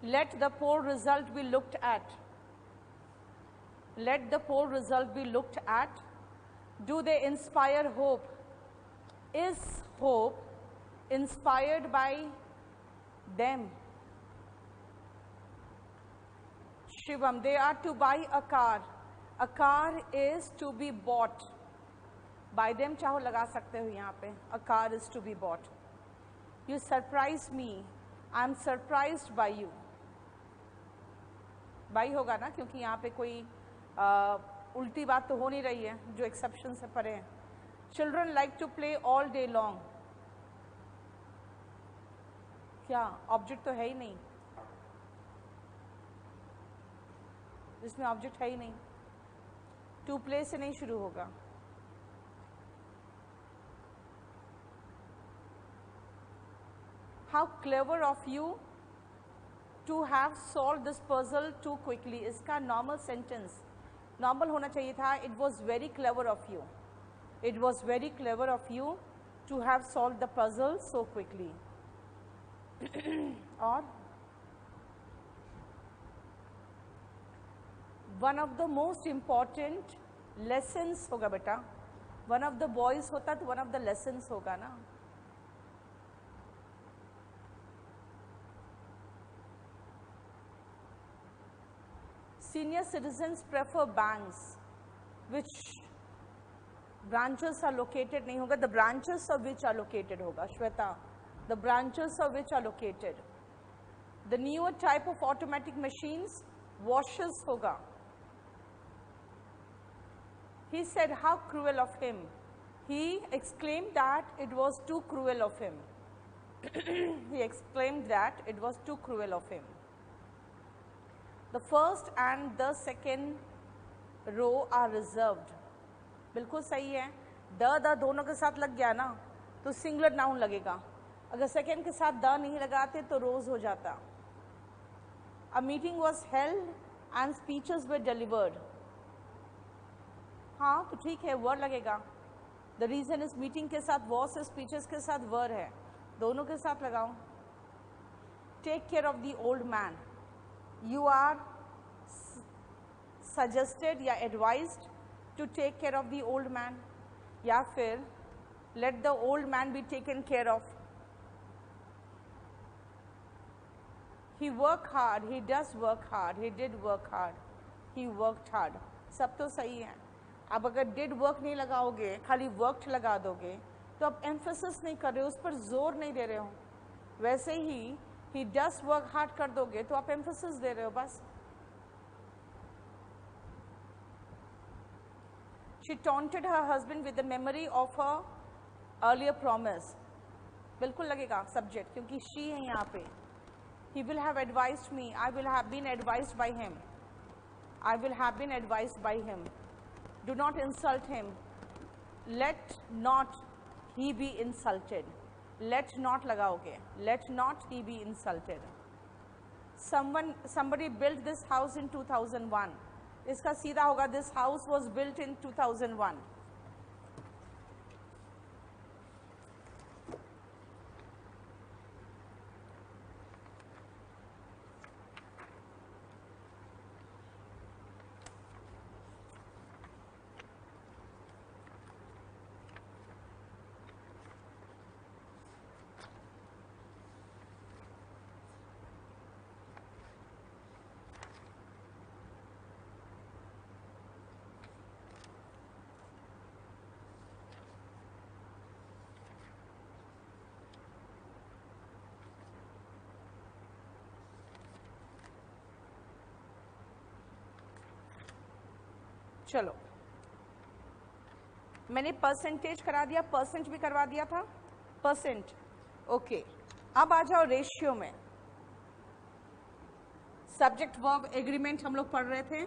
Let the poll result be looked at. Let the poll result be looked at. Do they inspire hope? Is hope inspired by them? Shivam, they are to buy a car. A car is to be bought. By them चाहो लगा सकते हो यहाँ पे. A car is to be bought. You surprise me. I am surprised by you. By होगा ना, क्योंकि यहाँ पे कोई उल्टी बात तो हो नहीं रही है जो एक्सेप्शन से परे है. Children like to play all day long. क्या ऑब्जेक्ट तो है ही नहीं, इसमें ऑब्जेक्ट है ही नहीं. टू प्ले से नहीं शुरू होगा. How clever of you to have solved this puzzle too quickly. इसका normal sentence, normal होना चाहिए था. It was very clever of you. It was very clever of you to have solved the puzzle so quickly. और one of the most important lessons होगा बेटा. One of the boys होता तो one of the lessons होगा ना. Senior citizens prefer banks. Which branches are located नहीं होगा. The branches of which are located होगा. Shweta, the branches of which are located. The newer type of automatic machines, washes होगा. He said, how cruel of him. He exclaimed that it was too cruel of him. He exclaimed that it was too cruel of him. The first and the second row are reserved. बिल्कुल सही है. The दोनों के साथ लग गया ना तो सिंगुलर नाउन लगेगा. अगर सेकेंड के साथ द नहीं लगाते तो रोज हो जाता. A meeting was held and speeches were delivered. हाँ तो ठीक है, वर लगेगा. The reason is meeting के साथ was है, speeches के साथ वर है. दोनों के साथ लगाओ. Take care of the old man. You are suggested या advised to take care of the old man. या फिर let the old man be taken care of. He worked hard. He does work hard. He did work hard. He worked hard. सब तो सही है. अब अगर did work नहीं लगाओगे, खाली worked लगा दोगे तो आप emphasis नहीं कर रहे हो, उस पर जोर नहीं दे रहे हो. वैसे ही he does work hard कर दोगे तो आप emphasis दे रहे हो बस. She taunted her husband with the memory of her earlier promise. बिल्कुल लगेगा subject क्योंकि she है यहाँ पे. He will have advised me. I will have been advised by him. I will have been advised by him. Do not insult him. Let not he be insulted. Let not लगाओगे. Let not he be insulted. Somebody built this house in 2001. इसका सीधा होगा this house was built in 2001. चलो, मैंने percentage करा दिया, percent भी करवा दिया था. Percent okay. अब आ जाओ रेशियो में. सब्जेक्ट वर्ब एग्रीमेंट हम लोग पढ़ रहे थे.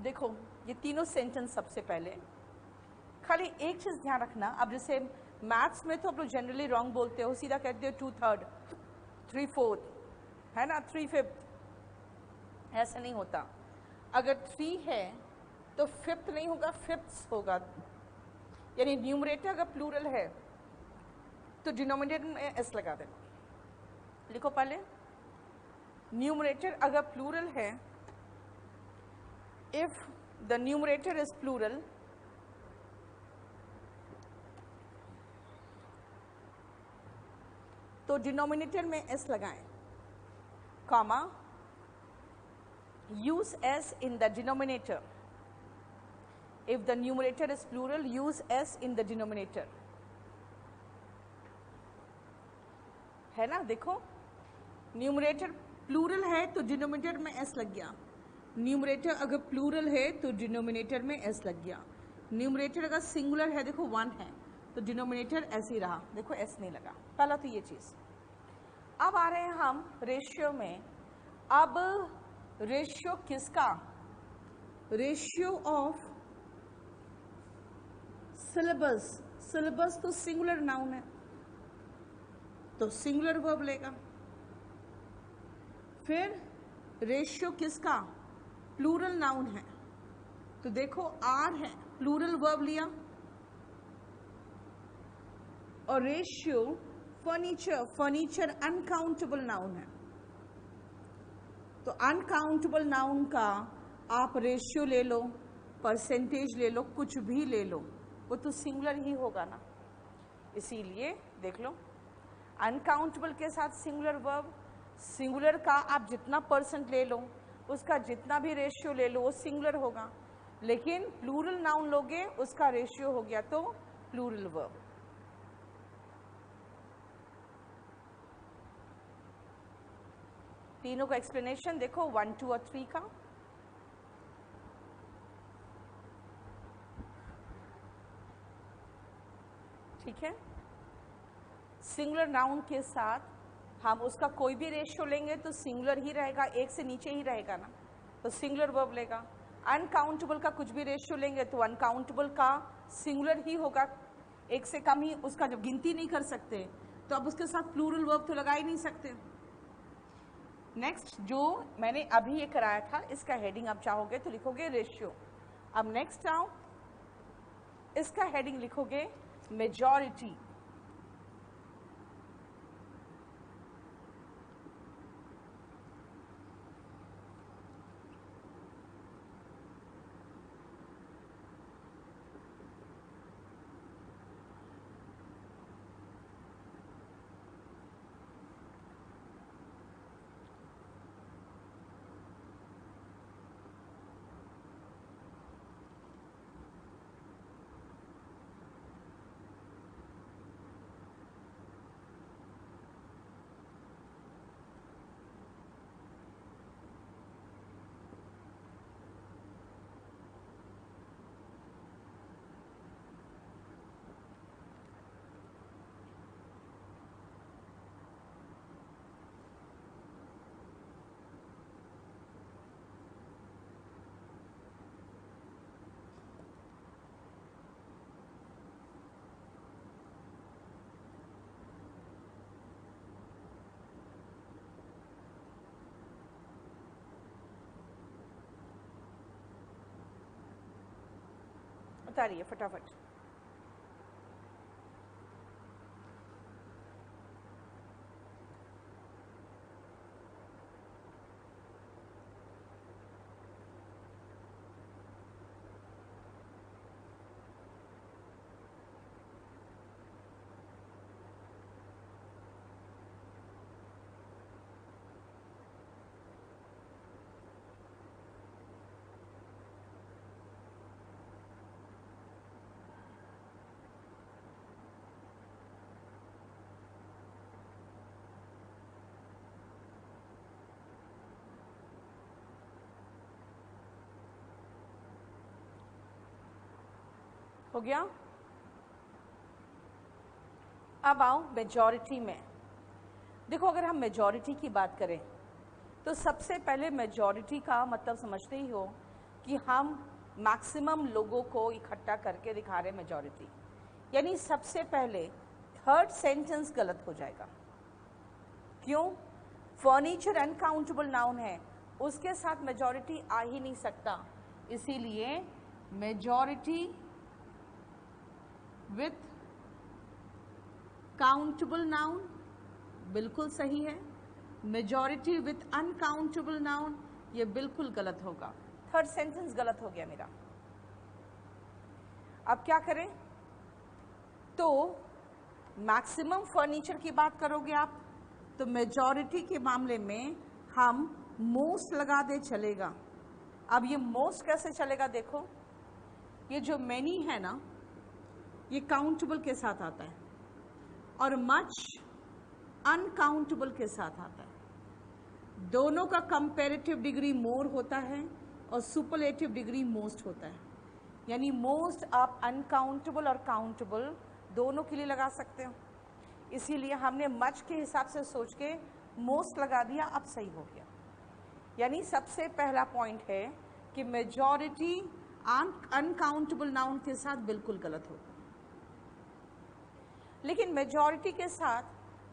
देखो ये तीनों सेंटेंस, सबसे पहले खाली एक चीज ध्यान रखना, अब जैसे मैथ्स में तो आप लोग जनरली रॉन्ग बोलते हो, सीधा कहते हो 2/3, 3/4, है ना, 3/5, ऐसा नहीं होता। अगर 3 है तो 5th नहीं होगा, 5ths होगा, यानी न्यूमरेटर अगर प्लूरल है तो डिनोमिनेटर में एस लगा देना। लिखो पहले, न्यूमरेटर अगर प्लूरल है, if the numerator is plural, तो डिनोमिनेटर में एस लगाएं, comma, use s in the denominator. If the numerator is plural, use s in the denominator. है ना, देखो न्यूमरेटर प्लूरल है तो डिनोमिनेटर में s लग गया, न्यूमरेटर अगर प्लूरल है तो डिनोमिनेटर में s लग गया, न्यूमरेटर अगर सिंगुलर है, देखो 1 है तो डिनोमिनेटर ऐसे ही रहा, देखो s नहीं लगा। पहला तो ये चीज। अब आ रहे हैं हम रेशियो में। अब रेशियो किसका? Ratio of syllabus. सिलेबस तो सिंगुलर नाउन है तो सिंगुलर वर्ब लेगा। फिर रेशियो किसका? प्लूरल नाउन है तो देखो आर है, प्लूरल वर्ब लिया। और ratio furniture, furniture uncountable noun है तो अनकाउंटेबल नाउन का आप रेशियो ले लो, परसेंटेज ले लो, कुछ भी ले लो, वो तो सिंगुलर ही होगा ना। इसीलिए देख लो, अनकाउंटेबल के साथ सिंगुलर वर्ब, सिंगुलर का आप जितना परसेंट ले लो, उसका जितना भी रेशियो ले लो, वो सिंगुलर होगा। लेकिन प्लूरल नाउन लोगे, उसका रेशियो हो गया तो प्लूरल वर्ब। तीनों का एक्सप्लेनेशन देखो, 1, 2 और 3 का। ठीक है, सिंगुलर नाउन के साथ हम उसका कोई भी रेशियो लेंगे तो सिंगुलर ही रहेगा, एक से नीचे ही रहेगा ना, तो सिंगुलर वर्ब लेगा। अनकाउंटेबल का कुछ भी रेशियो लेंगे तो अनकाउंटेबल का सिंगुलर ही होगा, एक से कम ही, उसका जब गिनती नहीं कर सकते तो अब उसके साथ प्लूरल वर्ब तो लगा ही नहीं सकते। नेक्स्ट जो मैंने अभी ये कराया था, इसका हेडिंग आप चाहोगे तो लिखोगे रेशियो। अब नेक्स्ट आओ, इसका हेडिंग लिखोगे मेजॉरिटी। उतारिए फटाफट। हो गया। अब आओ मेजॉरिटी में। देखो अगर हम मेजॉरिटी की बात करें तो सबसे पहले मेजॉरिटी का मतलब समझते ही हो, कि हम मैक्सिमम लोगों को इकट्ठा करके दिखा रहे मेजॉरिटी, यानी सबसे पहले थर्ड सेंटेंस गलत हो जाएगा। क्यों? फर्नीचर अनकाउंटेबल नाउन है, उसके साथ मेजॉरिटी आ ही नहीं सकता, इसीलिए मेजॉरिटी विथ काउंटेबल नाउन बिल्कुल सही है, मेजॉरिटी विथ अनकाउंटेबल नाउन ये बिल्कुल गलत होगा। थर्ड सेंटेंस गलत हो गया मेरा। अब क्या करें? तो मैक्सिमम फर्नीचर की बात करोगे आप तो मेजॉरिटी के मामले में हम मोस्ट लगा दे चलेगा। अब ये मोस्ट कैसे चलेगा? देखो, ये जो मैनी है ना, ये काउंटेबल के साथ आता है और मच अनकाउंटेबल के साथ आता है। दोनों का कंपैरेटिव डिग्री मोर होता है और सुपरलेटिव डिग्री मोस्ट होता है, यानी मोस्ट आप अनकाउंटेबल और काउंटेबल दोनों के लिए लगा सकते हो। इसीलिए हमने मच के हिसाब से सोच के मोस्ट लगा दिया, अब सही हो गया। यानी सबसे पहला पॉइंट है कि मेजॉरिटी अनकाउंटेबल नाउन के साथ बिल्कुल गलत होगा। लेकिन मेजॉरिटी के साथ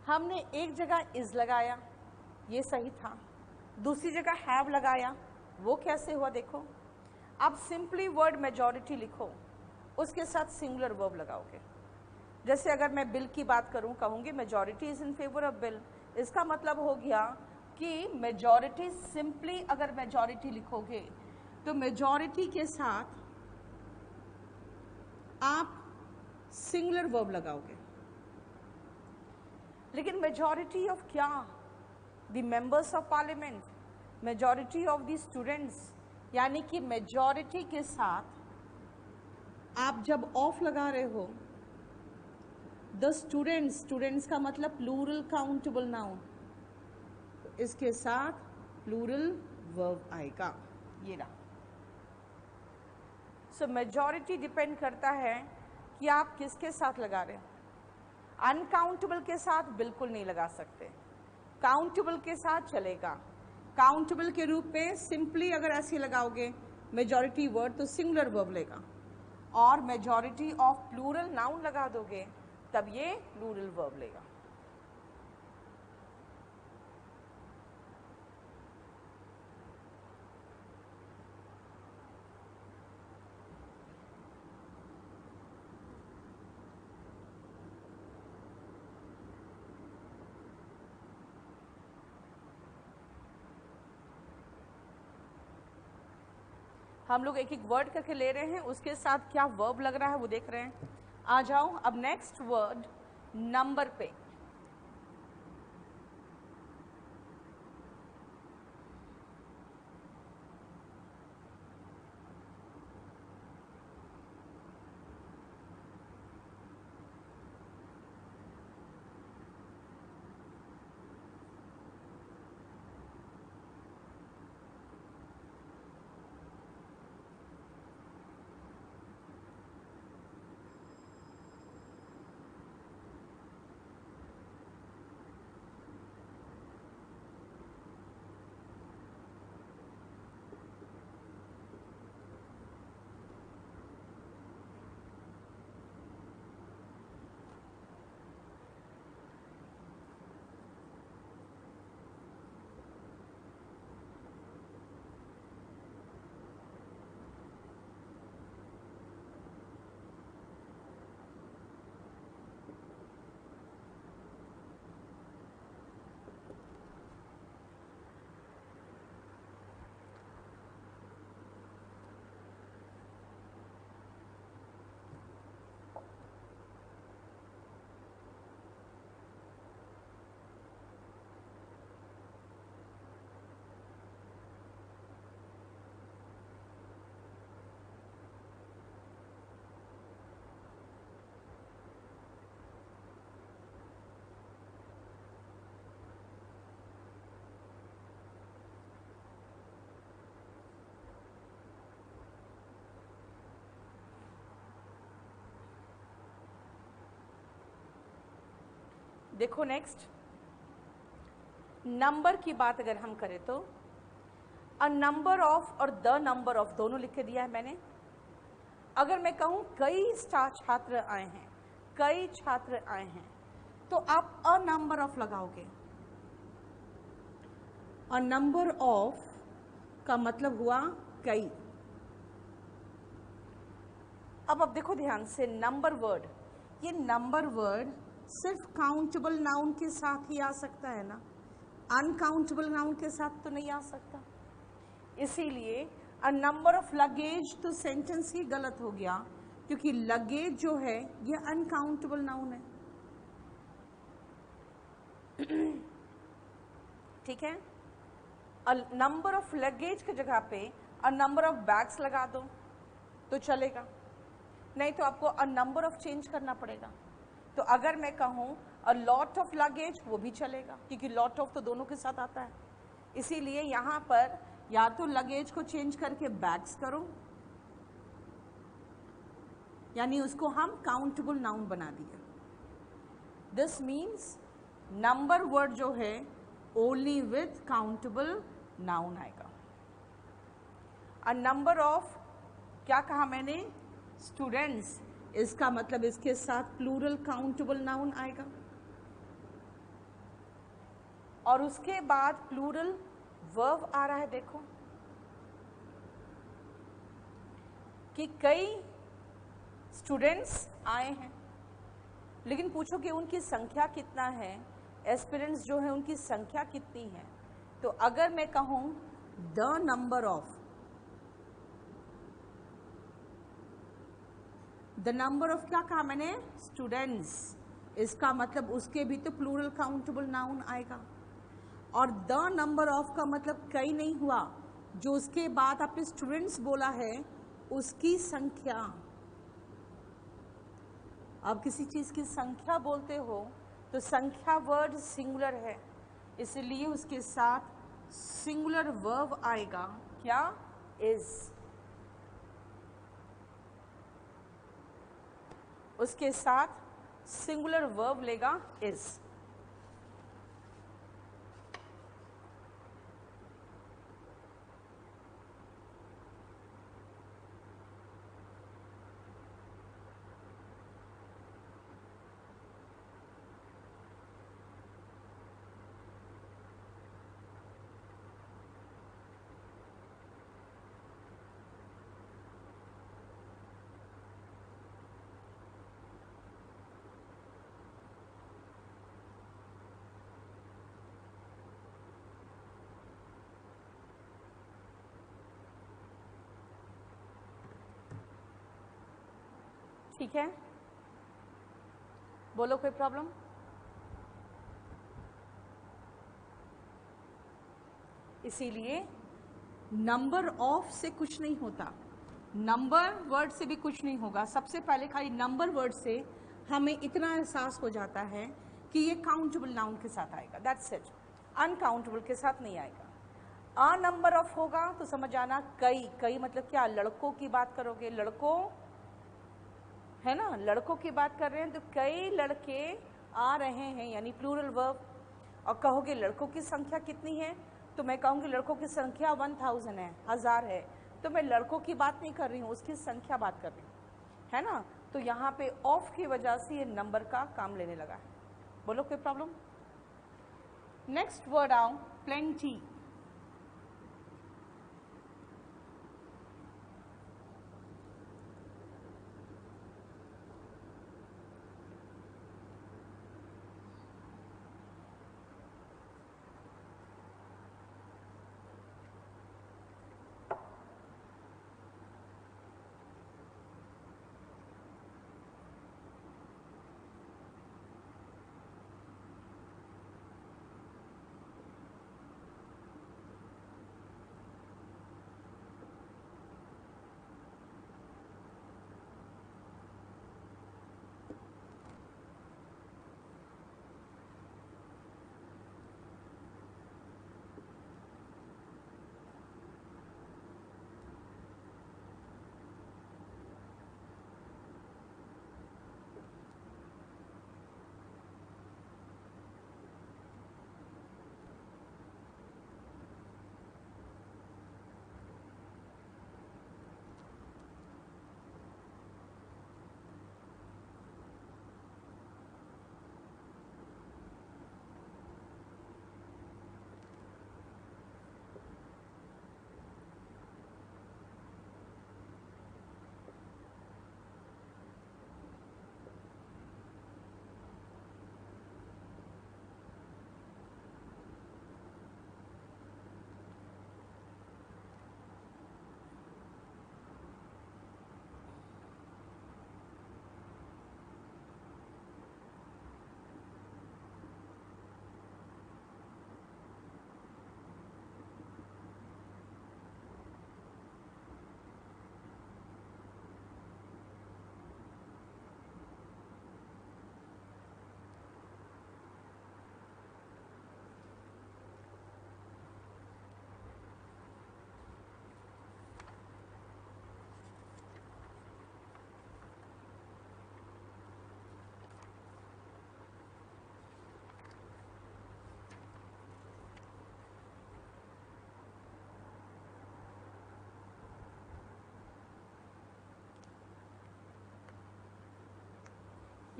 हमने एक जगह इज लगाया, ये सही था, दूसरी जगह हैव लगाया, वो कैसे हुआ? देखो, अब सिंपली वर्ड मेजॉरिटी लिखो, उसके साथ सिंगुलर वर्ब लगाओगे। जैसे अगर मैं बिल की बात करूं, कहूंगी majority is in favour of bill, इसका मतलब हो गया कि मेजॉरिटी, सिंपली अगर मेजॉरिटी लिखोगे तो मेजॉरिटी के साथ आप सिंगुलर वर्ब लगाओगे। लेकिन मेजॉरिटी ऑफ क्या? The members of parliament, majority of the students, यानी कि मेजॉरिटी के साथ आप जब ऑफ लगा रहे हो, द स्टूडेंट्स, स्टूडेंट्स का मतलब प्लूरल काउंटेबल नाउन, इसके साथ प्लूरल वर्ब आएगा, ये रहा। सो मेजॉरिटी डिपेंड करता है कि आप किसके साथ लगा रहे हो। अनकाउंटेबल के साथ बिल्कुल नहीं लगा सकते, काउंटेबल के साथ चलेगा। काउंटेबल के रूप में सिंपली अगर ऐसे लगाओगे मेजॉरिटी वर्ड तो सिंगुलर वर्ब लेगा, और मेजॉरिटी ऑफ प्लूरल नाउन लगा दोगे तब ये प्लूरल वर्ब लेगा। हम लोग एक एक वर्ड करके ले रहे हैं, उसके साथ क्या वर्ब लग रहा है वो देख रहे हैं। आ जाओ अब नेक्स्ट वर्ड नंबर पे। देखो नेक्स्ट नंबर की बात अगर हम करें तो अ नंबर ऑफ और द नंबर ऑफ दोनों लिख के दिया है मैंने। अगर मैं कहूं कई छात्र आए हैं, कई छात्र आए हैं, तो आप अ नंबर ऑफ लगाओगे। अ नंबर ऑफ का मतलब हुआ कई। अब देखो ध्यान से, नंबर वर्ड, ये नंबर वर्ड सिर्फ काउंटेबल नाउन के साथ ही आ सकता है ना, अनकाउंटेबल नाउन के साथ तो नहीं आ सकता। इसीलिए अ नंबर ऑफ लगेज तो सेंटेंस ही गलत हो गया, क्योंकि लगेज जो है ये अनकाउंटेबल नाउन है। ठीक है, अ नंबर ऑफ लगेज की जगह पे अ नंबर ऑफ बैग्स लगा दो तो चलेगा, नहीं तो आपको अ नंबर ऑफ चेंज करना पड़ेगा। तो अगर मैं कहूं अ लॉट ऑफ लगेज, वो भी चलेगा, क्योंकि लॉट ऑफ तो दोनों के साथ आता है। इसीलिए यहां पर या तो लगेज को चेंज करके बैग्स करो, यानी उसको हम काउंटेबल नाउन बना दिया। दिस मीन्स नंबर वर्ड जो है ओनली विथ काउंटेबल नाउन आएगा। अ नंबर ऑफ, क्या कहा मैंने, स्टूडेंट्स, इसका मतलब इसके साथ प्लूरल काउंटेबल नाउन आएगा, और उसके बाद प्लूरल वर्ब आ रहा है। देखो कि कई स्टूडेंट्स आए हैं, लेकिन पूछो कि उनकी संख्या कितना है, एस्पिरेंट्स जो है उनकी संख्या कितनी है। तो अगर मैं कहूं the number of, the number of क्या कहा मैंने, स्टूडेंट्स, इसका मतलब उसके भी तो प्लूरल काउंटेबल नाउन आएगा। और द नंबर ऑफ का मतलब कई नहीं हुआ, जो उसके बाद आपने स्टूडेंट्स बोला है उसकी संख्या। अब किसी चीज की संख्या बोलते हो तो संख्या वर्ड सिंगुलर है, इसलिए उसके साथ सिंगुलर वर्ब आएगा, क्या, इज। उसके साथ सिंगुलर वर्ब लेगा इज। ठीक है, बोलो कोई प्रॉब्लम। इसीलिए नंबर ऑफ से कुछ नहीं होता, नंबर वर्ड से भी कुछ नहीं होगा। सबसे पहले खाली नंबर वर्ड से हमें इतना एहसास हो जाता है कि ये काउंटेबल नाउन के साथ आएगा, दैट्स इट, अनकाउंटेबल के साथ नहीं आएगा। अ नंबर ऑफ होगा तो समझ आना कई, कई मतलब क्या, लड़कों की बात करोगे, लड़कों है ना, लड़कों की बात कर रहे हैं तो कई लड़के आ रहे हैं, यानी प्लूरल वर्ब। और कहोगे लड़कों की संख्या कितनी है, तो मैं कहूँगी लड़कों की संख्या 1000 है, 1000 है, तो मैं लड़कों की बात नहीं कर रही हूँ, उसकी संख्या बात कर रही हूँ, है ना। तो यहाँ पे ऑफ की वजह से ये नंबर का काम लेने लगा है। बोलो कोई प्रॉब्लम। नेक्स्ट वर्ड आओ, प्लेंटी।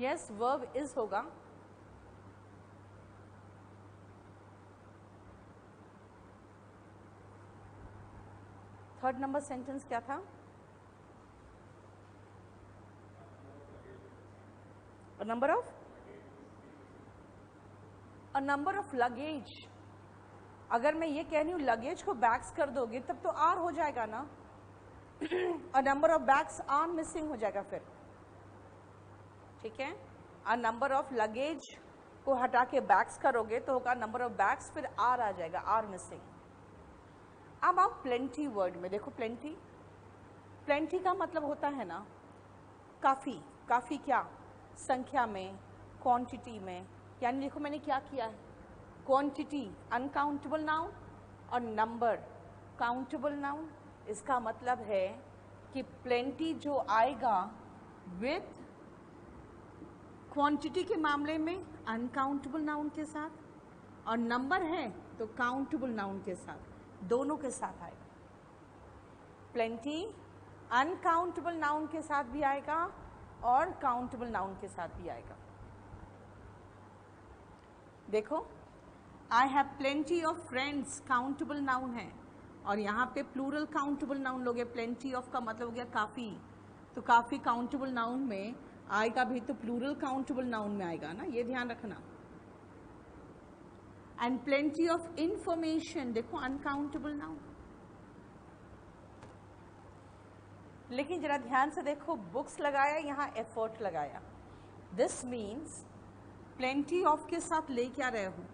यस, वर्ब इज होगा। थर्ड नंबर सेंटेंस क्या था? A number of luggage. अगर मैं ये कह रही हूँ लगेज को बैग्स कर दोगे तब तो आर हो जाएगा ना। A number of bags are missing हो जाएगा फिर, ठीक है। A number of लगेज को हटा के बैग्स करोगे तो होगा नंबर ऑफ बैग्स, फिर आर आ जाएगा, आर मिसिंग। अब आप प्लेंटी वर्ड में देखो, प्लेंटी, प्लेंटी का मतलब होता है ना काफ़ी। काफ़ी क्या? संख्या में, क्वांटिटी में। यानी देखो मैंने क्या किया है, क्वांटिटी अनकाउंटेबल नाउन और नंबर काउंटेबल नाउन। इसका मतलब है कि प्लेंटी जो आएगा विथ क्वांटिटी के मामले में अनकाउंटेबल नाउन के साथ, और नंबर है तो काउंटेबल नाउन के साथ, दोनों के साथ आएगा। प्लेंटी अनकाउंटेबल नाउन के साथ भी आएगा और काउंटेबल नाउन के साथ भी आएगा। देखो, I have plenty of friends countable noun है, और यहाँ पे प्लूरल काउंटेबल नाउन लोगे। प्लेंटी ऑफ का मतलब हो गया काफ़ी, तो काफ़ी काउंटेबल नाउन में आएगा भी तो प्लूरल काउंटेबल नाउन में आएगा ना, ये ध्यान रखना। एंड प्लेंटी ऑफ इंफॉर्मेशन, देखो अनकाउंटेबल नाउन। लेकिन जरा ध्यान से देखो, बुक्स लगाया, यहाँ एफर्ट लगाया। दिस मीन्स प्लेंटी ऑफ के साथ ले क्या रहे हो,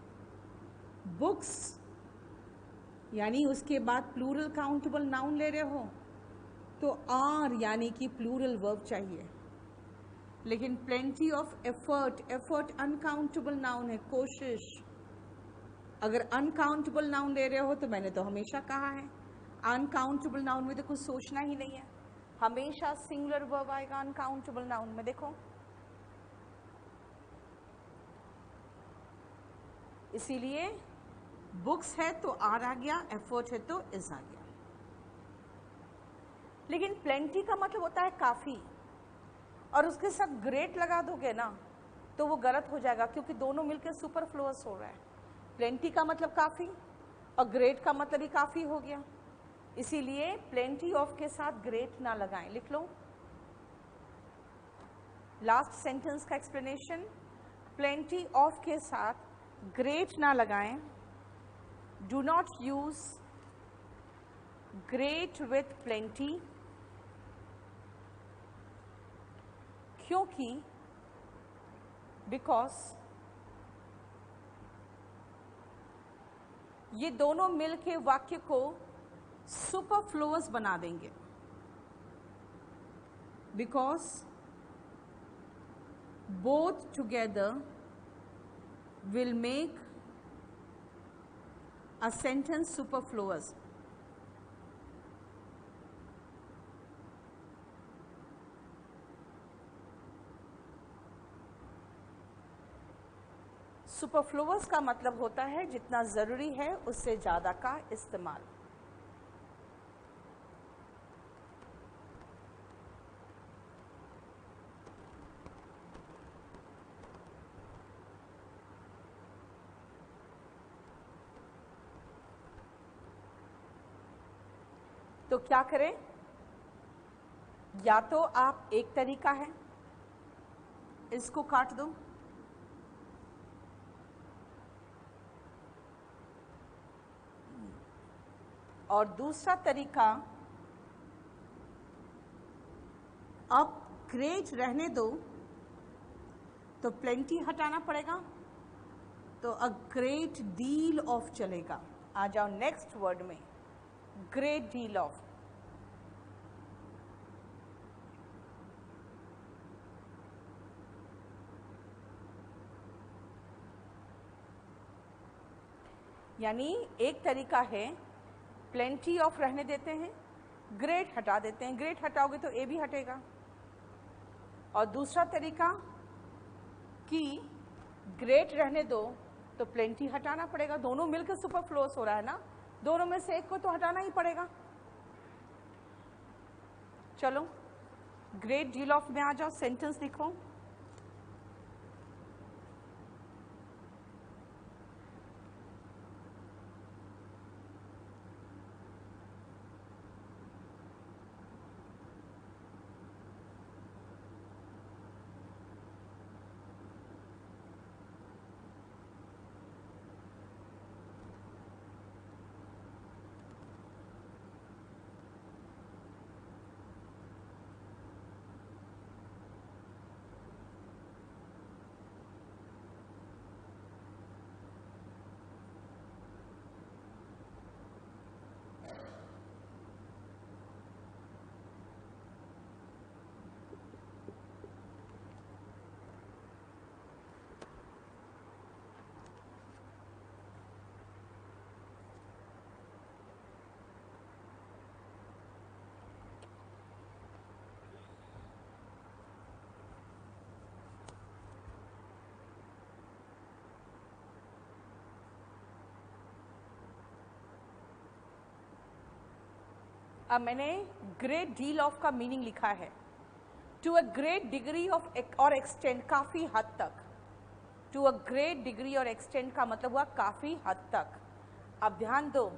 बुक्स, यानी उसके बाद प्लूरल काउंटेबल नाउन ले रहे हो तो आर यानी कि प्लूरल वर्ब चाहिए। लेकिन plenty of effort, effort uncountable noun है, कोशिश। अगर अनकाउंटेबल नाउन ले रहे हो तो मैंने तो हमेशा कहा है अनकाउंटेबल नाउन में तो कुछ सोचना ही नहीं है, हमेशा सिंगुलर वर्ब आएगा अनकाउंटेबल नाउन में। देखो, इसीलिए बुक्स है तो आर आ गया, एफर्ट है तो इज आ गया। लेकिन प्लेंटी का मतलब होता है काफ़ी, और उसके साथ ग्रेट लगा दोगे ना तो वो गलत हो जाएगा, क्योंकि दोनों मिलकर सुपरफ्लुअस हो रहा है। प्लेंटी का मतलब काफ़ी और ग्रेट का मतलब ही काफ़ी हो गया, इसीलिए प्लेंटी ऑफ के साथ ग्रेट ना लगाएं। लिख लो लास्ट सेंटेंस का एक्सप्लेनेशन, प्लेंटी ऑफ के साथ ग्रेट ना लगाएं। Do not use great with plenty, क्योंकि बिकॉज ये दोनों मिलके वाक्य को सुपरफ्लुअस बना देंगे। Because both together will make a sentence superfluous. Superfluous का मतलब होता है जितना ज़रूरी है उससे ज़्यादा का इस्तेमाल। तो क्या करें, या तो आप एक तरीका है इसको काट दो, और दूसरा तरीका अब ग्रेट रहने दो तो प्लेंटी हटाना पड़ेगा, तो अ ग्रेट डील ऑफ चलेगा। आ जाओ नेक्स्ट वर्ड में, ग्रेट डील ऑफ। यानी एक तरीका है प्लेंटी ऑफ रहने देते हैं, ग्रेट हटा देते हैं, ग्रेट हटाओगे तो ए भी हटेगा। और दूसरा तरीका कि ग्रेट रहने दो तो प्लेंटी हटाना पड़ेगा, दोनों मिलकर सुपरफ्लुअस हो रहा है ना, दोनों में से एक को तो हटाना ही पड़ेगा। चलो ग्रेट डील ऑफ में आ जाओ, सेंटेंस लिखो। अब मैंने ग्रेट डील ऑफ का मीनिंग लिखा है, to a great degree of और एक्सटेंड, काफ़ी हद तक। टू अ ग्रेट डिग्री और एक्सटेंड का मतलब हुआ काफ़ी हद तक। अब ध्यान दो,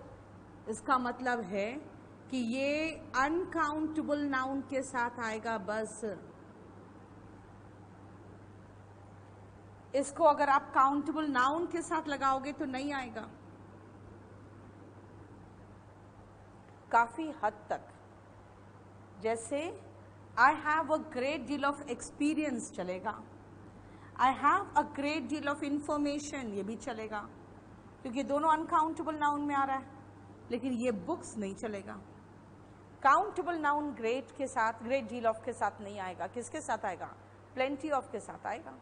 इसका मतलब है कि ये अनकाउंटेबल नाउन के साथ आएगा बस। इसको अगर आप काउंटेबल नाउन के साथ लगाओगे तो नहीं आएगा। काफ़ी हद तक, जैसे I have a great deal of experience चलेगा, I have a great deal of information ये भी चलेगा, क्योंकि दोनों अनकाउंटेबल नाउन में आ रहा है। लेकिन ये बुक्स नहीं चलेगा। काउंटेबल नाउन ग्रेट के साथ, ग्रेट डील ऑफ के साथ नहीं आएगा। किसके साथ आएगा? प्लेंटी ऑफ के साथ आएगा।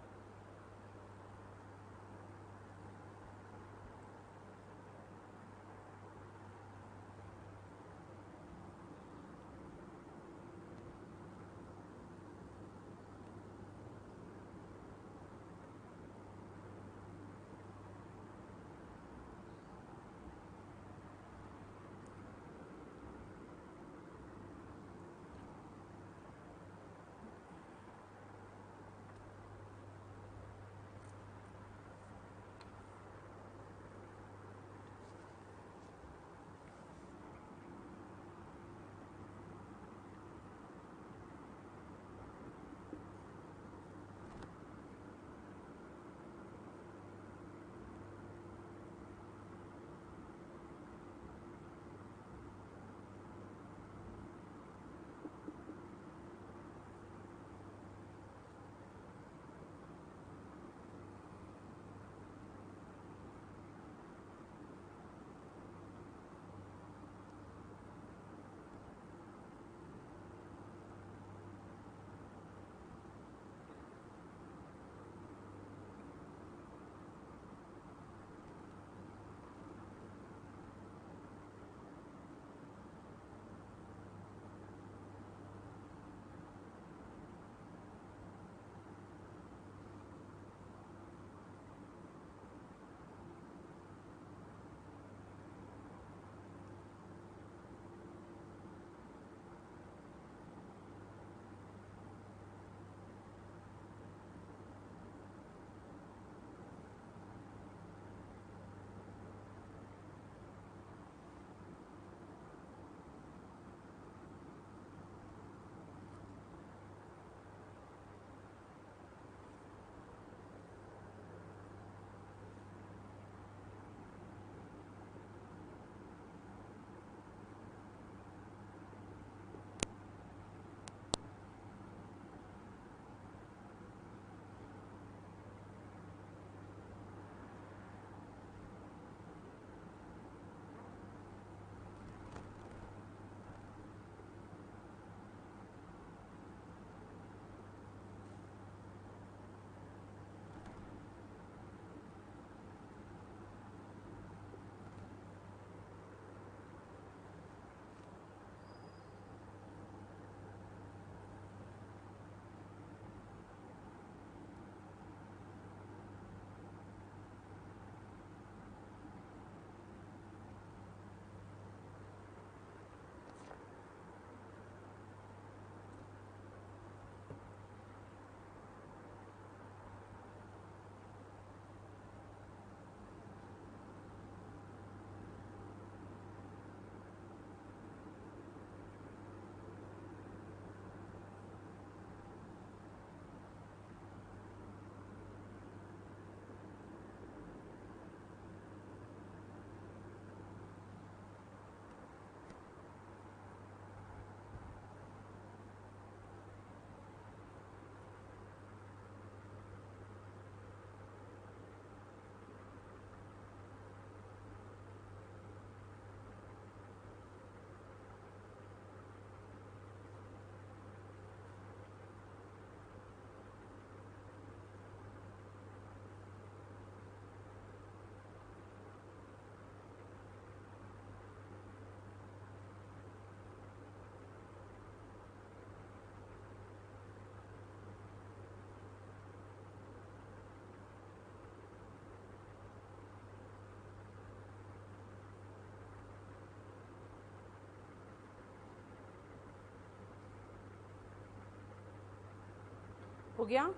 हो गया?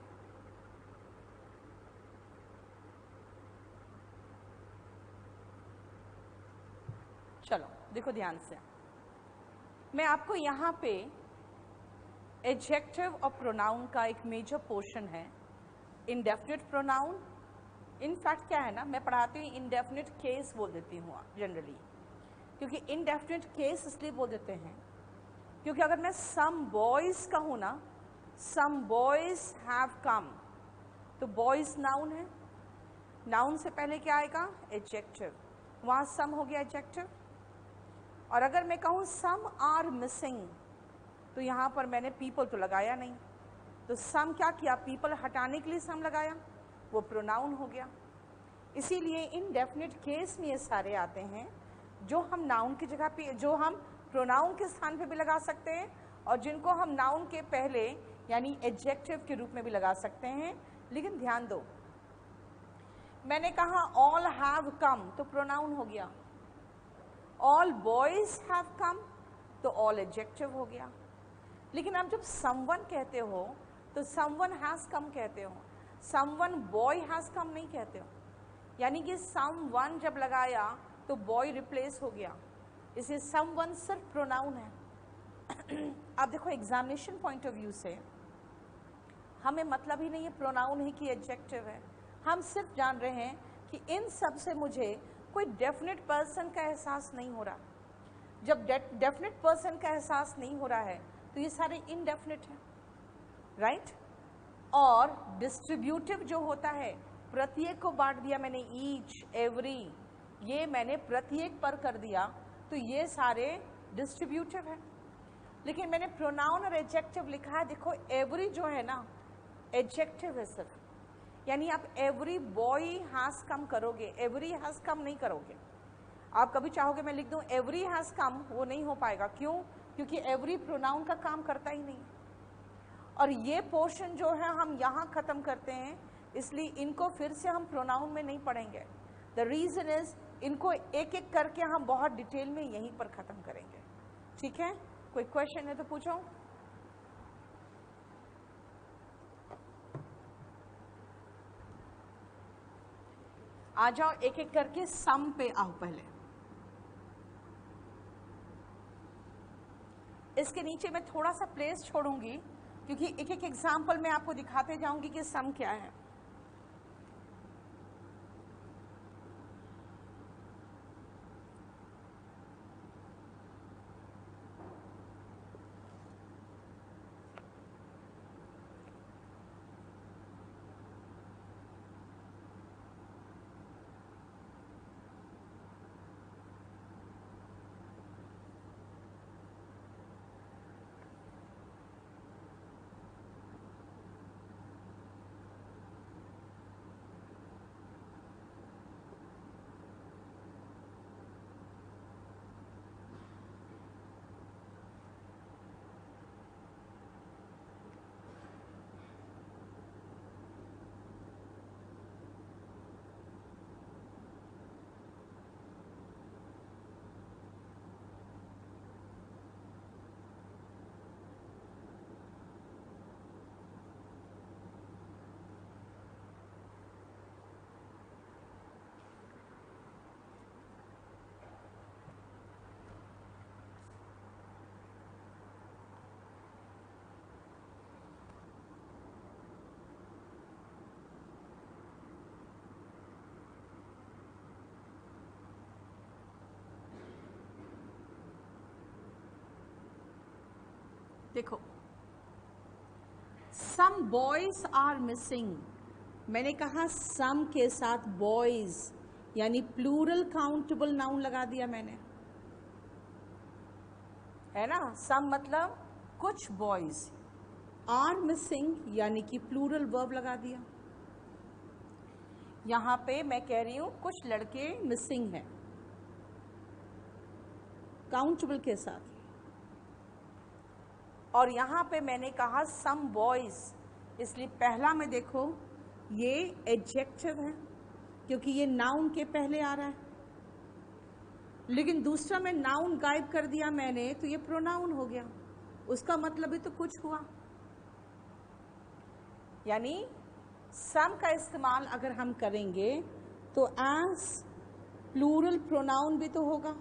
चलो देखो ध्यान से, मैं आपको यहाँ पे एडजेक्टिव और प्रोनाउन का एक मेजर पोर्शन है इंडेफिनिट प्रोनाउन। इनफैक्ट क्या है ना, मैं पढ़ाती हूँ इंडेफिनिट केस बोल देती हूँ जनरली, क्योंकि इंडेफिनिट केस इसलिए बोल देते हैं क्योंकि अगर मैं सम बॉयज कहूँ ना, सम बॉयज हैव कम, तो बॉयज नाउन है, नाउन से पहले क्या आएगा? एडजेक्टिव, वहाँ सम हो गया एडजेक्टिव। और अगर मैं कहूँ सम आर मिसिंग, तो यहाँ पर मैंने पीपल तो लगाया नहीं, तो सम क्या किया? पीपल हटाने के लिए सम लगाया, वो प्रोनाउन हो गया। इसीलिए इनडेफिनिट केस में ये सारे आते हैं जो हम नाउन की जगह पे, जो हम प्रोनाउन के स्थान पे भी लगा सकते हैं और जिनको हम नाउन के पहले यानी एडजेक्टिव के रूप में भी लगा सकते हैं। लेकिन ध्यान दो, मैंने कहा ऑल हैव कम, तो प्रोनाउन हो गया। ऑल बॉयज हैव कम, तो ऑल एडजेक्टिव हो गया। लेकिन आप जब समवन कहते हो तो समवन हैज कम कहते हो, समवन बॉय हैज कम नहीं कहते हो। यानी कि समवन जब लगाया तो बॉय रिप्लेस हो गया, इसलिए समवन सिर्फ प्रोनाउन है। अब देखो एग्जामिनेशन पॉइंट ऑफ व्यू से हमें मतलब ही नहीं है प्रोनाउन है कि एडजेक्टिव है, हम सिर्फ जान रहे हैं कि इन सब से मुझे कोई डेफिनेट पर्सन का एहसास नहीं हो रहा। जब डेफिनेट पर्सन का एहसास नहीं हो रहा है तो ये सारे इनडेफिनेट हैं, राइट? और डिस्ट्रीब्यूटिव जो होता है, प्रत्येक को बांट दिया मैंने, ईच, एवरी, ये मैंने प्रत्येक पर कर दिया, तो ये सारे डिस्ट्रीब्यूटिव है। लेकिन मैंने प्रोनाउन और एडजेक्टिव लिखा है, देखो एवरी जो है ना एडजेक्टिव है सिर्फ, यानी आप एवरी बॉय हैज कम करोगे, एवरी हैज कम नहीं करोगे। आप कभी चाहोगे मैं लिख दूं एवरी हैज कम, वो नहीं हो पाएगा। क्यों? क्योंकि एवरी प्रोनाउन का काम करता ही नहीं। और ये पोर्शन जो है हम यहाँ खत्म करते हैं, इसलिए इनको फिर से हम प्रोनाउन में नहीं पढ़ेंगे। द रीजन इज इनको एक एक करके हम बहुत डिटेल में यहीं पर खत्म करेंगे, ठीक है? कोई क्वेश्चन है तो पूछो। आ जाओ, एक एक करके सम पे आओ पहले। इसके नीचे मैं थोड़ा सा प्लेस छोड़ूंगी क्योंकि एक एक एग्जाम्पल मैं आपको दिखाते जाऊंगी कि सम क्या है। देखो, सम बॉयज आर मिसिंग, मैंने कहा सम के साथ बॉयज यानी प्लूरल काउंटेबल नाउन लगा दिया मैंने, है ना? सम मतलब कुछ बॉयज, आर मिसिंग यानी कि प्लूरल वर्ब लगा दिया। यहां पे मैं कह रही हूं कुछ लड़के मिसिंग हैं काउंटेबल के साथ, और यहां पे मैंने कहा सम बॉयज, इसलिए पहला में देखो ये एडजेक्टिव है क्योंकि ये नाउन के पहले आ रहा है, लेकिन दूसरा में नाउन गायब कर दिया मैंने तो ये प्रोनाउन हो गया, उसका मतलब ही तो कुछ हुआ। यानी सम का इस्तेमाल अगर हम करेंगे तो एज प्लूरल प्रोनाउन भी तो होगा,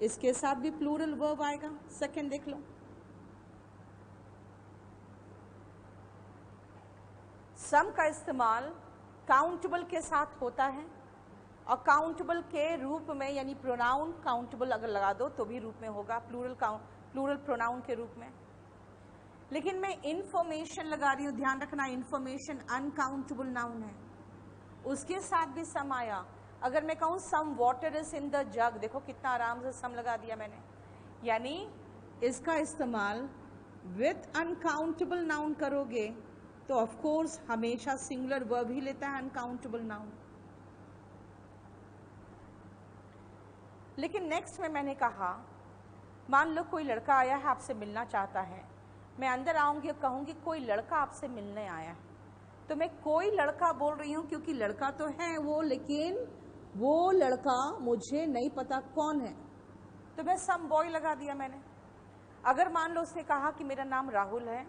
इसके साथ भी प्लूरल वर्ब आएगा। सेकंड देख लो, सम का इस्तेमाल काउंटेबल के साथ होता है और काउंटेबल के रूप में, यानी प्रोनाउन काउंटेबल अगर लगा दो तो भी रूप में होगा, प्लूरल प्रोनाउन के रूप में। लेकिन मैं इंफॉर्मेशन लगा रही हूं, ध्यान रखना, इंफॉर्मेशन अनकाउंटेबल नाउन है, उसके साथ भी सम आया। अगर मैं कहूं some water is in the jug, देखो कितना आराम से सम लगा दिया मैंने, यानी इसका इस्तेमाल विथ अनकाउंटेबल नाउन करोगे तो ऑफ कोर्स हमेशा सिंगुलर वर्ब ही लेता है अनकाउंटेबल नाउन। लेकिन नेक्स्ट में मैंने कहा, मान लो कोई लड़का आया है आपसे मिलना चाहता है, मैं अंदर आऊंगी और कहूंगी कोई लड़का आपसे मिलने आया है, तो मैं कोई लड़का बोल रही हूं क्योंकि लड़का तो है वो, लेकिन वो लड़का मुझे नहीं पता कौन है, तो मैं सम बॉय लगा दिया मैंने। अगर मान लो उसने कहा कि मेरा नाम राहुल है,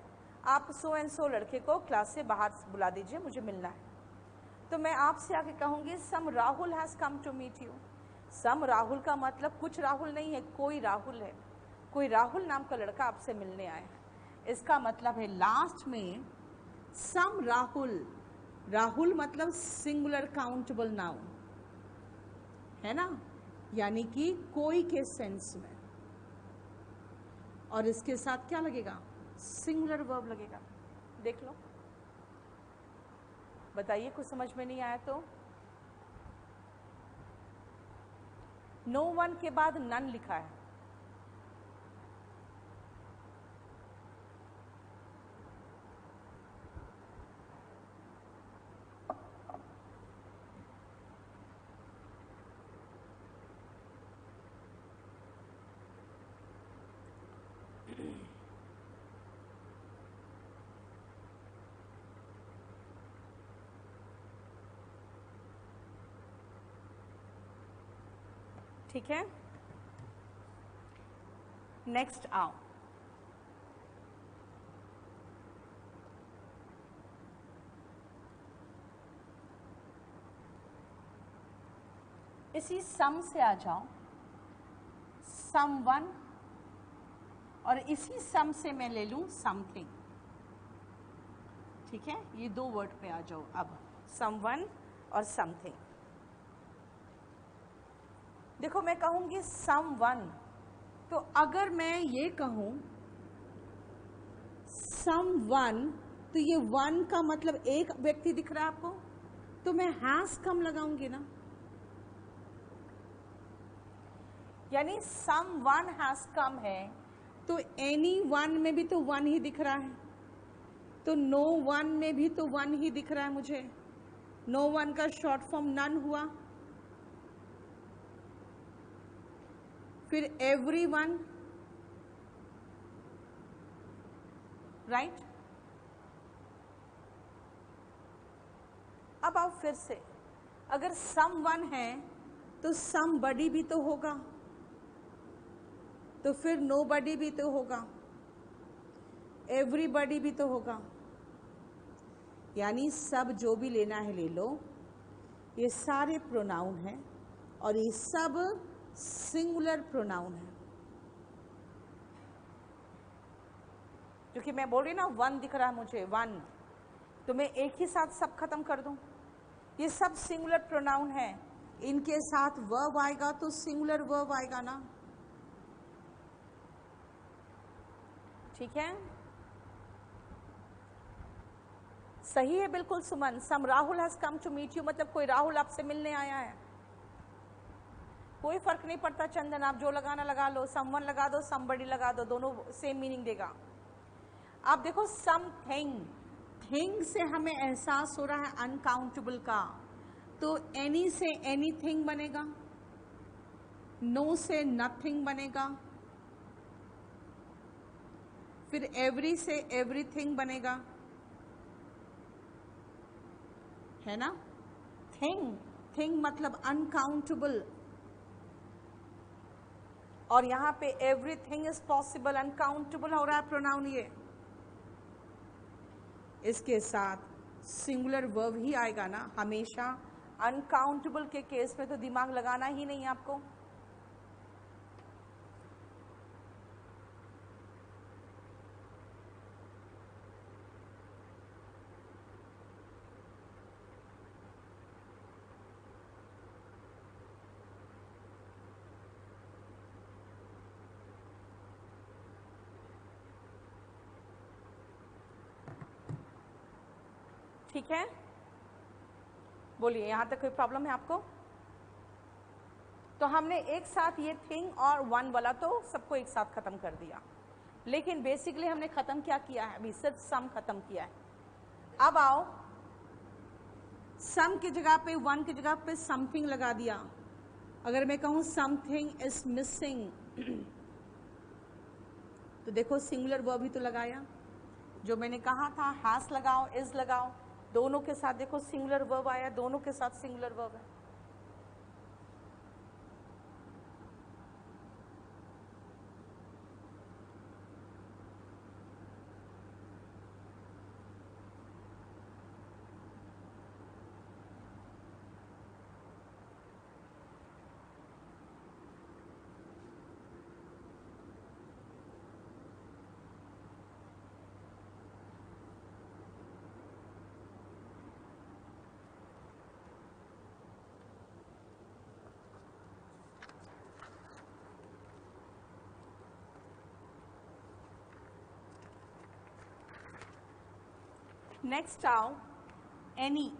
आप सो एंड सो लड़के को क्लास से बाहर बुला दीजिए, मुझे मिलना है, तो मैं आपसे आके कहूंगी some Rahul has come to meet you. Some Rahul का मतलब कुछ राहुल नहीं है, कोई राहुल है, कोई राहुल नाम का लड़का आपसे मिलने आया है। इसका मतलब है लास्ट में सम राहुल, राहुल मतलब सिंगुलर काउंटेबल नाउन है ना, यानी कि कोई के सेंस में, और इसके साथ क्या लगेगा, सिंगुलर वर्ब लगेगा। देख लो, बताइए कुछ समझ में नहीं आया तो। नो वन के बाद नन लिखा है, ठीक है। नेक्स्ट आओ, इसी सम से आ जाओ, सम वन, और इसी सम से मैं ले लूं समथिंग, ठीक है। ये दो वर्ड पे आ जाओ अब, सम वन और समथिंग। देखो मैं कहूंगी सम वन, तो अगर मैं ये कहूं सम वन, तो ये वन का मतलब एक व्यक्ति दिख रहा है आपको, तो मैं हैज कम लगाऊंगी ना, यानी सम वन हैज कम है तो एनी वन में भी तो वन ही दिख रहा है, तो नो वन में भी तो वन ही दिख रहा है मुझे। नो वन का शॉर्ट फॉर्म नन हुआ, फिर एवरी वन, राइट। अब आओ फिर से, अगर सम वन है तो सम बडी भी तो होगा, तो फिर नो बडी भी तो होगा, एवरीबडी भी तो होगा, यानी सब जो भी लेना है ले लो, ये सारे प्रोनाउन हैं और ये सब सिंगुलर प्रोनाउन है। क्योंकि मैं बोल रही ना वन दिख रहा है मुझे, वन, तो मैं एक ही साथ सब खत्म कर दूं, ये सब सिंगुलर प्रोनाउन है, इनके साथ वर्ब आएगा तो सिंगुलर वर्ब आएगा ना, ठीक है। सही है बिल्कुल Suman, some Rahul has come to meet you मतलब कोई राहुल आपसे मिलने आया है, कोई फर्क नहीं पड़ता चंदन, आप जो लगाना लगा लो, समवन लगा दो, समबडी लगा दो, दोनों सेम मीनिंग देगा। आप देखो समथिंग, थिंग से हमें एहसास हो रहा है अनकाउंटेबल का, तो एनी से एनीथिंग बनेगा, नो से नथिंग बनेगा, फिर एवरी से एवरीथिंग बनेगा, है ना। थिंग, थिंग मतलब अनकाउंटेबल, और यहां पे एवरीथिंग इज पॉसिबल, अनकाउंटेबल हो रहा है प्रोनाउन ये। इसके साथ सिंगुलर वर्ब ही आएगा ना हमेशा। अनकाउंटेबल के केस में तो दिमाग लगाना ही नहीं आपको। ठीक है, बोलिए यहां तक कोई प्रॉब्लम है आपको? तो हमने एक साथ ये थिंग और वन वाला तो सबको एक साथ खत्म कर दिया, लेकिन बेसिकली हमने खत्म क्या किया है? अभी सिर्फ सम खत्म किया है। अब आओ, सम की जगह पे वन की जगह पे समथिंग लगा दिया। अगर मैं कहूं समथिंग इज मिसिंग तो देखो सिंगुलर वर्ब ही तो लगाया। जो मैंने कहा था हैज लगाओ, इज लगाओ, दोनों के साथ देखो सिंगुलर वर्ब आया, दोनों के साथ सिंगुलर वर्ब है। नेक्स्ट आओ एनी।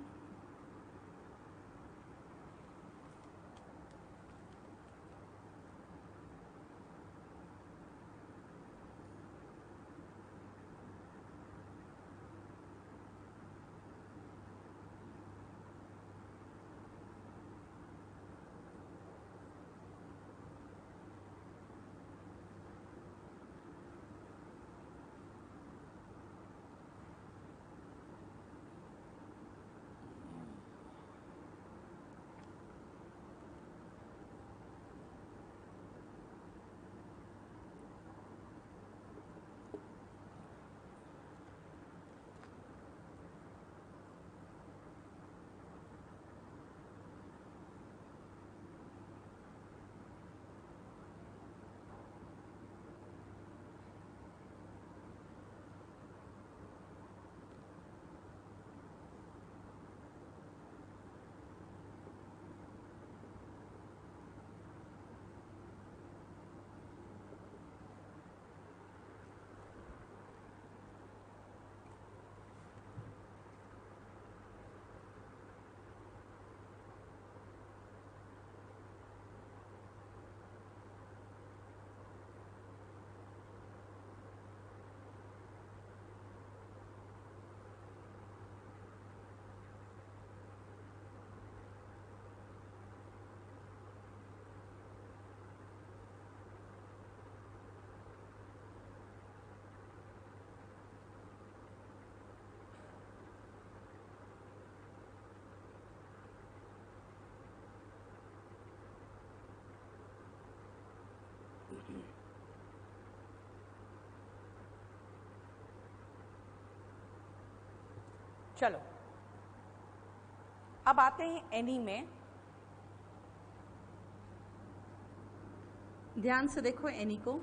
चलो अब आते हैं एनी में। ध्यान से देखो एनी को।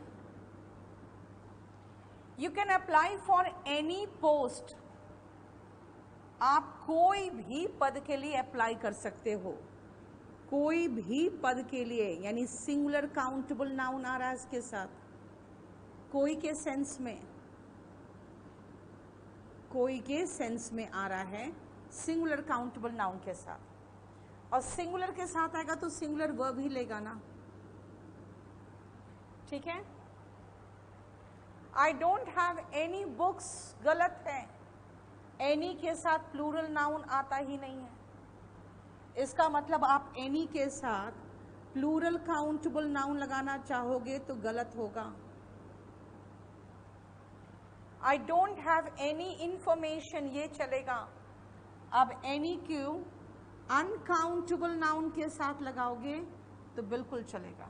You can apply for any post. आप कोई भी पद के लिए अप्लाई कर सकते हो, कोई भी पद के लिए, यानी सिंगुलर काउंटेबल नाउन आ रहा है इसके साथ, कोई के सेंस में, कोई के सेंस में आ रहा है सिंगुलर काउंटेबल नाउन के साथ। और सिंगुलर के साथ आएगा तो सिंगुलर वर्ब ही लेगा ना, ठीक है। I don't have any books गलत है, एनी के साथ प्लूरल नाउन आता ही नहीं है। इसका मतलब आप एनी के साथ प्लूरल काउंटेबल नाउन लगाना चाहोगे तो गलत होगा। I don't have any information ये चलेगा। अब एनी क्यों अनकाउंटेबल नाउन के साथ लगाओगे तो बिल्कुल चलेगा।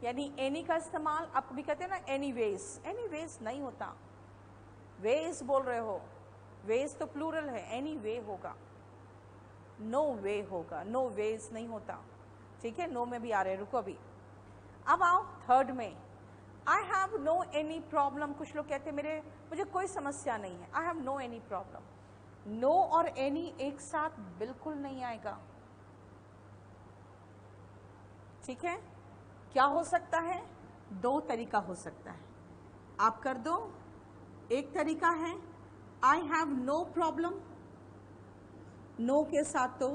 यानी एनी का इस्तेमाल आप भी कहते हैं ना एनीवेज, एनीवेज नहीं होता, वेज बोल रहे हो, वेज तो प्लूरल है, एनी वे होगा, नो वे होगा, नो वेज नहीं होता, ठीक है, नो में भी आ रहे हैं, रुको अभी। अब आओ थर्ड में, I have no any problem. कुछ लोग कहते हैं मुझे कोई समस्या नहीं है, I have no any problem. No और एनी एक साथ बिल्कुल नहीं आएगा, ठीक है। क्या हो सकता है, दो तरीका हो सकता है, आप कर दो। एक तरीका है I have no problem, no के साथ तो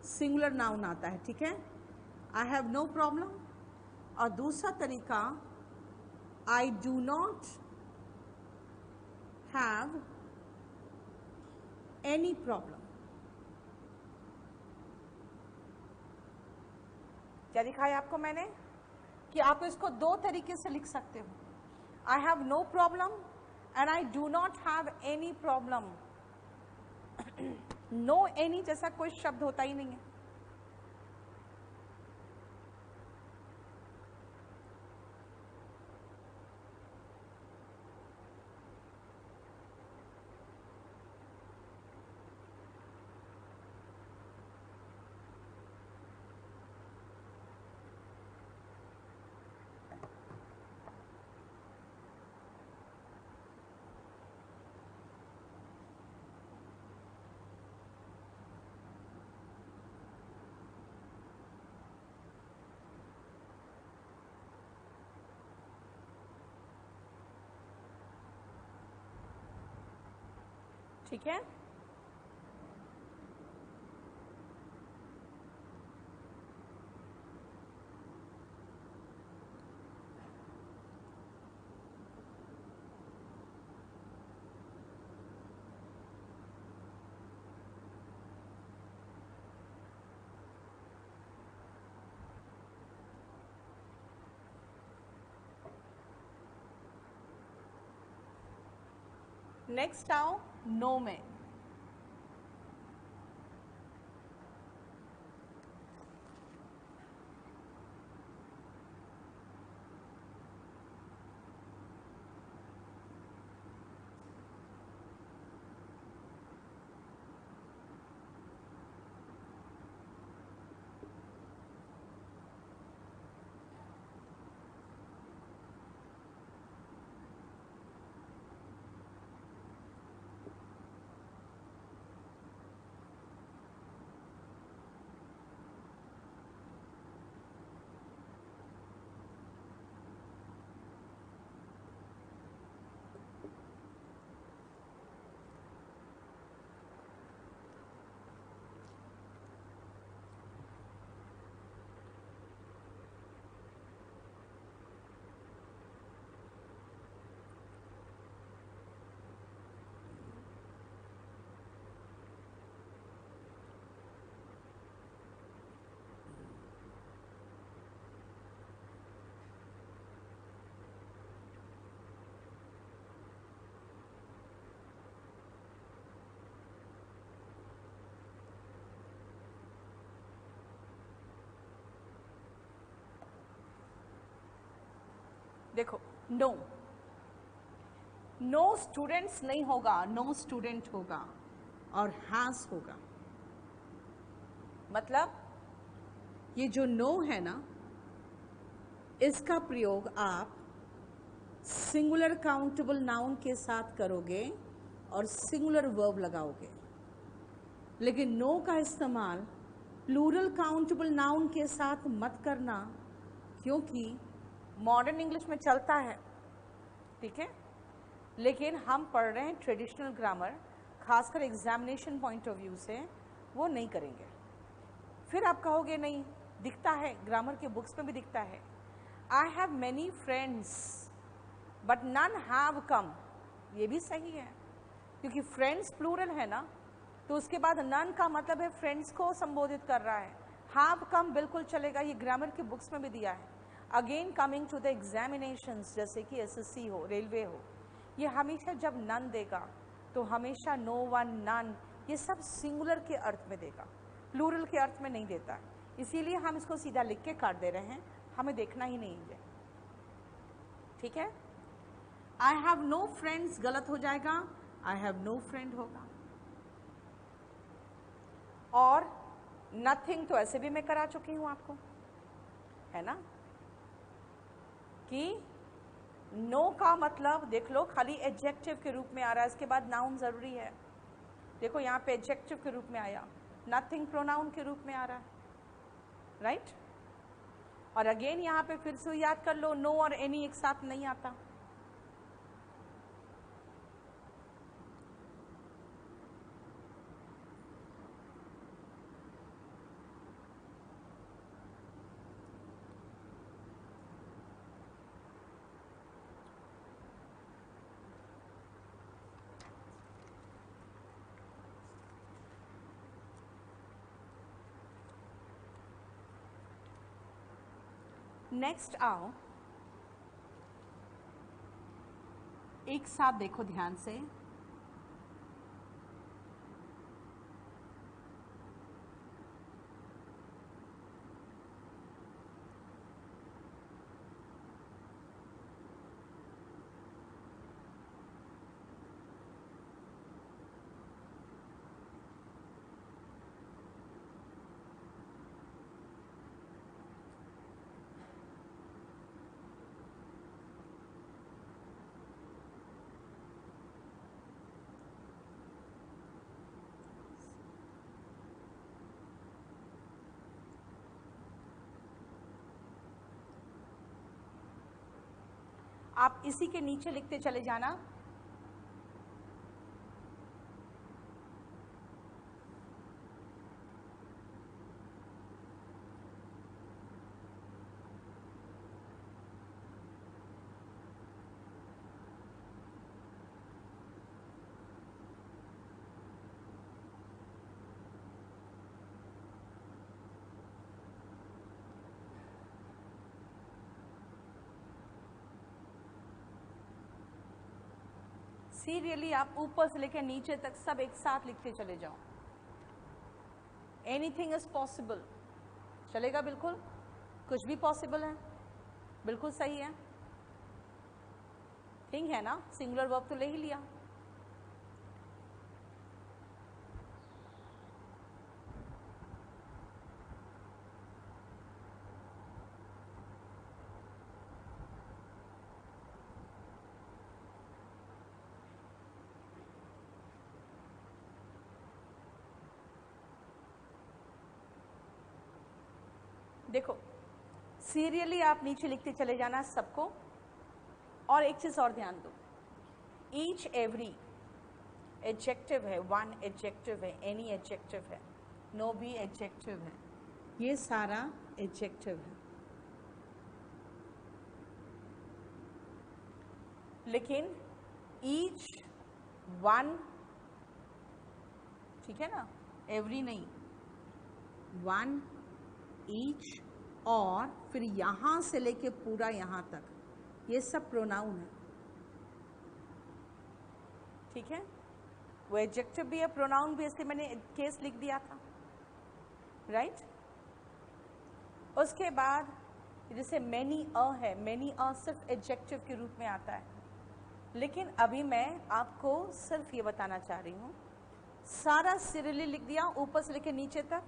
सिंगुलर नाउन आता है, ठीक है, आई हैव नो प्रॉब्लम। और दूसरा तरीका आई do not have any problem. क्या दिखाया आपको मैंने कि आप इसको दो तरीके से लिख सकते हो, I have no problem and I do not have any problem. No any जैसा कोई शब्द होता ही नहीं है। ठीक है, नेक्स्ट आओ नो में। देखो नो, नो स्टूडेंट्स नहीं होगा, नो स्टूडेंट होगा और हैज होगा। मतलब ये जो नो है ना, इसका प्रयोग आप सिंगुलर काउंटेबल नाउन के साथ करोगे और सिंगुलर वर्ब लगाओगे, लेकिन नो का इस्तेमाल प्लूरल काउंटेबल नाउन के साथ मत करना, क्योंकि मॉडर्न इंग्लिश में चलता है, ठीक है, लेकिन हम पढ़ रहे हैं ट्रेडिशनल ग्रामर, खासकर एग्जामिनेशन पॉइंट ऑफ व्यू से वो नहीं करेंगे। फिर आप कहोगे नहीं, दिखता है ग्रामर के बुक्स में भी दिखता है, I have many friends but none have come. ये भी सही है, क्योंकि फ्रेंड्स प्लूरल है ना, तो उसके बाद नन का मतलब है फ्रेंड्स को संबोधित कर रहा है। हैव कम बिल्कुल चलेगा, ये ग्रामर के बुक्स में भी दिया है। Again coming to the examinations, जैसे कि एसएससी हो, रेलवे हो, ये हमेशा जब नन देगा तो हमेशा नो वन नन, ये सब सिंगुलर के अर्थ में देगा, प्लूरल के अर्थ में नहीं देता। इसीलिए हम इसको सीधा लिख के काट दे रहे हैं, हमें देखना ही नहीं है, ठीक है। आई हैव नो फ्रेंड्स गलत हो जाएगा, आई हैव नो फ्रेंड होगा। और नथिंग तो ऐसे भी मैं करा चुकी हूं आपको, है ना, कि नो का मतलब देख लो खाली एडजेक्टिव के रूप में आ रहा है, इसके बाद नाउन जरूरी है। देखो यहाँ पे एडजेक्टिव के रूप में आया, नथिंग प्रोनाउन के रूप में आ रहा है, राइट। और अगेन यहाँ पे फिर से याद कर लो, नो और एनी एक साथ नहीं आता। नेक्स्ट आओ, एक साथ देखो ध्यान से, आप इसी के नीचे लिखते चले जाना। सीरियली आप ऊपर से लेकर नीचे तक सब एक साथ लिखते चले जाओ। एनीथिंग इज पॉसिबल, चलेगा, बिल्कुल कुछ भी पॉसिबल है, बिल्कुल सही है, थिंग है ना, सिंगुलर वर्ब तो ले ही लिया। देखो सीरियली आप नीचे लिखते चले जाना सबको। और एक चीज और ध्यान दो, ईच एवरी एडजेक्टिव है, वन एडजेक्टिव है, एनी एडजेक्टिव है, नो भी एडजेक्टिव है, ये सारा एडजेक्टिव है। लेकिन ईच वन, ठीक है ना, एवरी नहीं, वन ईच, और फिर यहां से लेके पूरा यहां तक ये सब प्रोनाउन है, ठीक है। वो एडजेक्टिव भी है, प्रोनाउन भी, इसलिए मैंने केस लिख दिया था, राइट। उसके बाद जैसे मैनी अ है, मैनी अ सिर्फ एडजेक्टिव के रूप में आता है, लेकिन अभी मैं आपको सिर्फ ये बताना चाह रही हूँ, सारा सीरियली लिख दिया ऊपर से लेके नीचे तक,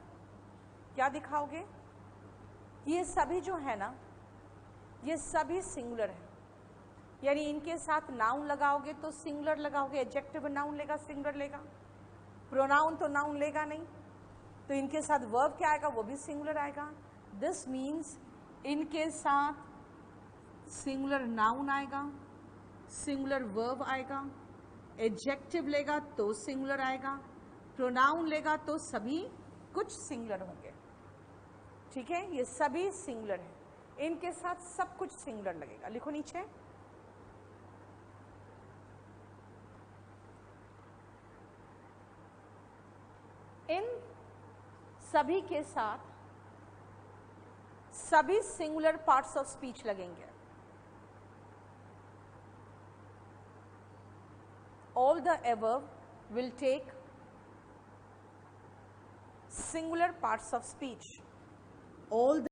क्या दिखाओगे, ये सभी जो है ना, ये सभी सिंगुलर है, यानी इनके साथ नाउन लगाओगे तो सिंगुलर लगाओगे, एडजेक्टिव नाउन लेगा, सिंगुलर लेगा, प्रोनाउन तो नाउन लेगा नहीं, तो इनके साथ वर्ब क्या आएगा, वो भी सिंगुलर आएगा। दिस मीन्स इनके साथ सिंगुलर नाउन आएगा, सिंगुलर वर्ब आएगा, एडजेक्टिव लेगा तो सिंगुलर आएगा, प्रोनाउन लेगा तो सभी कुछ सिंगुलर होंगे, ठीक है। ये सभी सिंगुलर है, इनके साथ सब कुछ सिंगुलर लगेगा। लिखो नीचे, इन सभी के साथ सभी सिंगुलर पार्ट्स ऑफ स्पीच लगेंगे। All the above will take singular parts of speech. All the